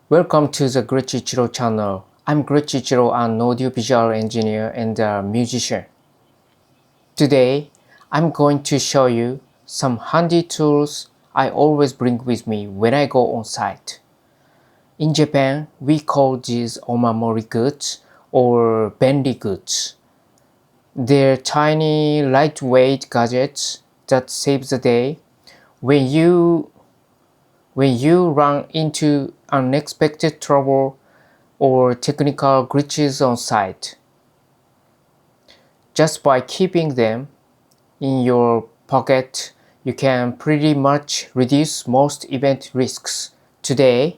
Welcome to the Ichiro channel. I'm Ichiro, an audiovisual engineer and a musician. Today, I'm going to show you some handy tools I always bring with me when I go on site. In Japan, we call these omamori goods or bendy goods. They're tiny, lightweight gadgets that save the day when you run into unexpected trouble or technical glitches on site. Just by keeping them in your pocket, you can pretty much reduce most event risks. Today,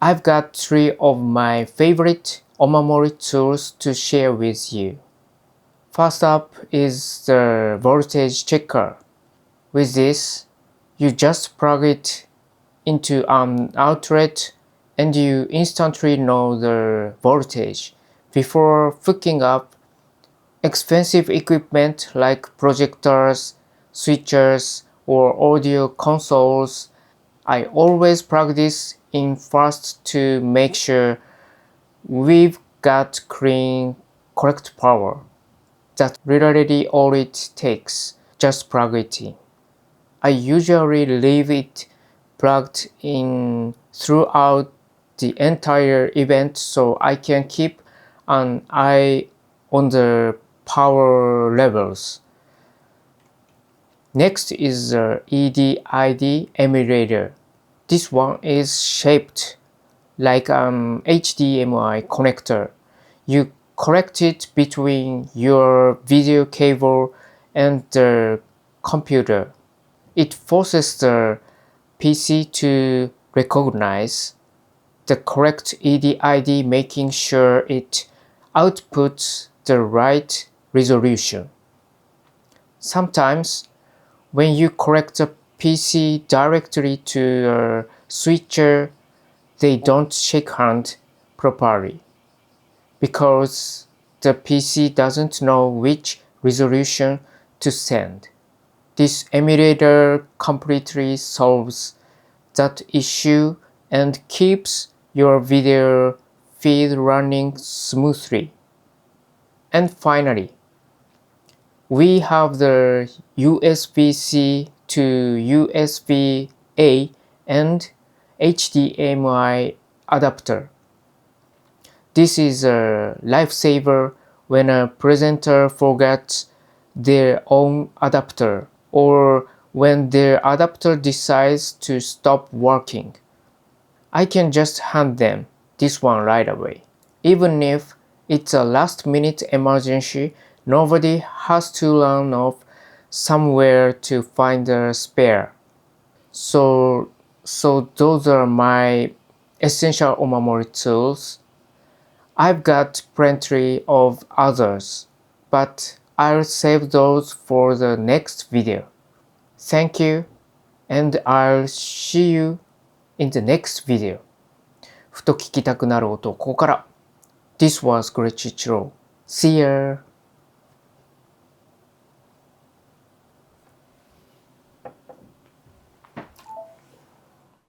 I've got 3 of my favorite omamori tools to share with you. First up is the voltage checker. With this, you just plug it into an outlet and you instantly know the voltage. Before hooking up expensive equipment like projectors, switchers, or audio consoles, I always plug this in first to make sure we've got clean, correct power. That's literally all it takes, just plug it in. I usually leave it plugged in throughout the entire event so I can keep an eye on the power levels. Next is the EDID Emulator. This one is shaped like an HDMI connector. You connect it between your video cable and the computer. It forces the PC to recognize the correct EDID, making sure it outputs the right resolution. Sometimes, when you connect the PC directly to a switcher, they don't shake hands properly because the PC doesn't know which resolution to send. This emulator completely solves that issue and keeps your video feed running smoothly. And finally, we have the USB-C to USB-A and HDMI adapter. This is a lifesaver when a presenter forgets their own adapter or when their adapter decides to stop working. I can just hand them this one right away. Even if it's a last-minute emergency, nobody has to run off somewhere to find a spare. So those are my essential omamori tools. I've got plenty of others, but I'll save those for the next video. Thank you, and I'll see you in the next video. ふと聞きたくなる音をここから。This was Ichiro. See ya!